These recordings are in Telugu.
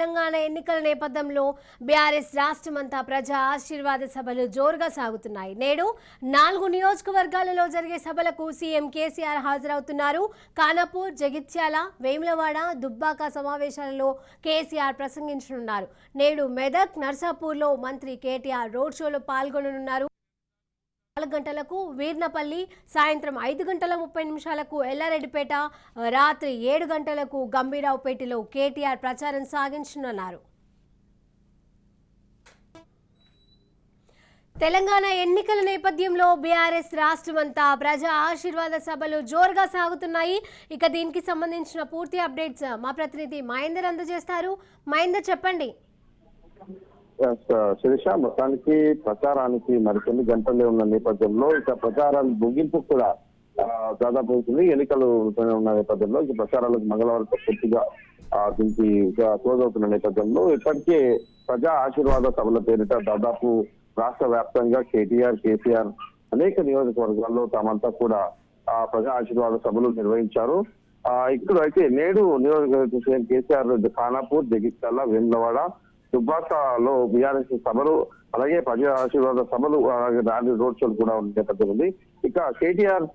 తెలంగాణ ఎన్నికల నేపథ్యంలో బీఆర్ఎస్ రాష్ట్రమంతా ప్రజా ఆశీర్వాద సభలు జోరుగా సాగుతున్నాయి. నేడు 4 నియోజకవర్గాలలో జరిగే సభలకు సీఎం కేసీఆర్ హాజరవుతున్నారు. ఖానాపూర్, జగిత్యాల, వేములవాడ, దుబ్బాక సమావేశాలలో కేసీఆర్ ప్రసంగించనున్నారు. నేడు మెదక్, నర్సాపూర్లో మంత్రి కేటీఆర్ రోడ్ షోలో పాల్గొననున్నారు. 4 గంటలకు వీర్నపల్లి, సాయంత్రం 5:30 ఎల్లారెడ్డిపేట, రాత్రి 7 గంటలకు గంభీరావుపేటలో కేటీఆర్ ప్రచారం సాగించనున్నారు. తెలంగాణ ఎన్నికల నేపథ్యంలో బీఆర్ఎస్ రాష్ట్రమంతా ప్రజా ఆశీర్వాద సభలు జోరుగా సాగుతున్నాయి. ఇక దీనికి సంబంధించిన పూర్తి అప్డేట్స్ మా ప్రతినిధి మహేందర్ అందజేస్తారు. మహేందర్, చెప్పండి. శిరీష, మొత్తానికి ప్రచారానికి మరికొన్ని గంటలే ఉన్న నేపథ్యంలో ఇక ప్రచారాలు ముగింపు కూడా దాదాపు అవుతుంది. ఎన్నికలు ఉన్న నేపథ్యంలో ఇక ప్రచారాలకు మంగళవారం పూర్తిగా దీనికి క్లోజ్ అవుతున్న నేపథ్యంలో ఇప్పటికే ప్రజా ఆశీర్వాద సభల పేరిట దాదాపు రాష్ట్ర వ్యాప్తంగా కేసీఆర్ అనేక నియోజకవర్గాల్లో తామంతా కూడా ప్రజా ఆశీర్వాద సభలు నిర్వహించారు. ఇక్కడ అయితే నేడు నియోజకవర్గం కేసీఆర్ ఖానాపూర్, జగిత్యాల, వేములవాడ, దుబ్బాకలో బీఆర్ఎస్ సభలు, అలాగే ప్రజా ఆశీర్వాద సభలు, అలాగే ర్యాలీ రోడ్ షోలు కూడా ఉన్న నేపథ్యం ఉంది. ఇక కేటీఆర్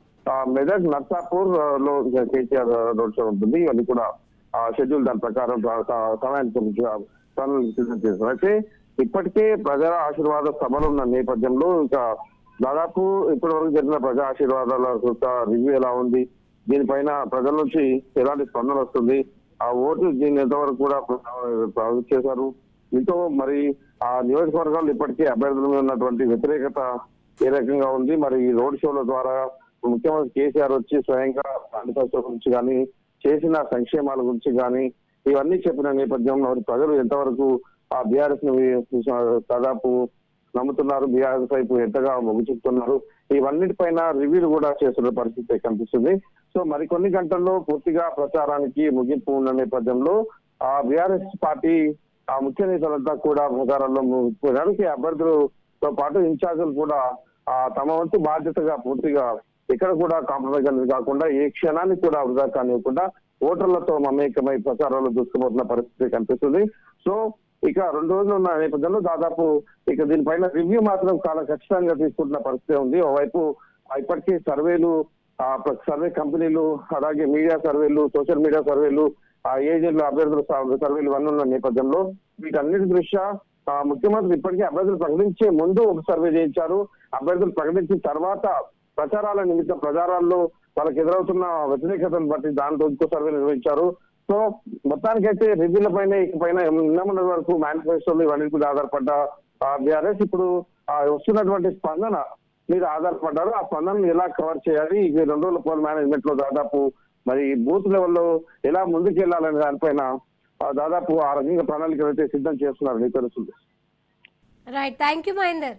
మెదక్, నర్సాపూర్ లో కేటీఆర్ రోడ్ షో ఉంటుంది. ఇవన్నీ కూడా షెడ్యూల్ దాని ప్రకారం సమయానికి సిద్ధం చేశారు. అయితే ఇప్పటికే ప్రజా ఆశీర్వాద సభలు ఉన్న నేపథ్యంలో ఇక దాదాపు ఇప్పటి వరకు జరిగిన ప్రజా ఆశీర్వాదాల రివ్యూ ఎలా ఉంది, దీనిపైన ప్రజల నుంచి ఎలాంటి స్పందన వస్తుంది, ఆ ఓటు దీన్ని ఎంతవరకు కూడా ప్రభావితం చేశారు, దీంతో మరి ఆ నియోజకవర్గాలు ఇప్పటికే అభ్యర్థుల మీద ఉన్నటువంటి వ్యతిరేకత ఏ రకంగా ఉంది, మరి ఈ రోడ్ షోల ద్వారా ముఖ్యమంత్రి కేసీఆర్ వచ్చి స్వయంగా మేనిఫెస్టో గురించి కానీ, చేసిన సంక్షేమాల గురించి కానీ ఇవన్నీ చెప్పిన నేపథ్యంలో ప్రజలు ఎంతవరకు ఆ బీఆర్ఎస్ ను దాదాపు నమ్ముతున్నారు, బీఆర్ఎస్ వైపు ఎంతగా మొగ్గు చూపుతున్నారు, ఇవన్నిటిపైన రివ్యూలు కూడా చేస్తున్న పరిస్థితి కనిపిస్తుంది. సో మరికొన్ని గంటల్లో పూర్తిగా ప్రచారానికి ముగింపు ఉన్న నేపథ్యంలో ఆ బీఆర్ఎస్ పార్టీ ఆ ముఖ్య నేతలంతా కూడా ప్రచారంలో ముగిపోవడానికి అభ్యర్థులతో పాటు ఇన్ఛార్జీలు కూడా తమ వంతు బాధ్యతగా పూర్తిగా ఎక్కడ కూడా కాంప్రమైజ్ అనేది కాకుండా ఏ క్షణానికి కూడా వృధా కానివ్వకుండా ఓటర్లతో మమేకమై ప్రచారంలో దూసుకుపోతున్న పరిస్థితి కనిపిస్తుంది. సో ఇక 2 రోజులు ఉన్న నేపథ్యంలో దాదాపు ఇక దీనిపైన రివ్యూ మాత్రం చాలా ఖచ్చితంగా తీసుకుంటున్న పరిస్థితి ఉంది. ఓవైపు ఇప్పటికే సర్వేలు, సర్వే కంపెనీలు, అలాగే మీడియా సర్వేలు, సోషల్ మీడియా సర్వేలు, ఏజెంట్ల అభ్యర్థుల సర్వేలు ఇవన్నీ ఉన్న నేపథ్యంలో వీటన్నిటి దృష్ట్యా ముఖ్యమంత్రి ఇప్పటికే అభ్యర్థులు ప్రకటించే ముందు ఒక సర్వే చేయించారు. అభ్యర్థులు ప్రకటించిన తర్వాత ప్రచారాల నిమిత్తం ప్రచారాల్లో వాళ్ళకి ఎదురవుతున్న వ్యతిరేకతను బట్టి దాంతో ఇంకో సర్వే నిర్వహించారు. సో మొత్తానికైతే రివ్యూల పైన ఇకపైన నిన్న వరకు మేనిఫెస్టోలు ఇవన్నీ కూడా ఆధారపడ్డ బీఆర్ఎస్ ఇప్పుడు వస్తున్నటువంటి స్పందన మీద ఆధారపడ్డారు. ఆ స్పందనను ఎలా కవర్ చేయాలి, ఈ 2 రోజుల పోల్ మేనేజ్మెంట్ లో దాదాపు మరి బూత్ లెవెల్లో ఎలా ముందుకు వెళ్ళాలనే దానిపైన దాదాపు ఆ రకంగా ప్రణాళికలు అయితే సిద్ధం చేస్తున్నారు. మీకు తెలుస్తుంది. Right, thank you Mahender.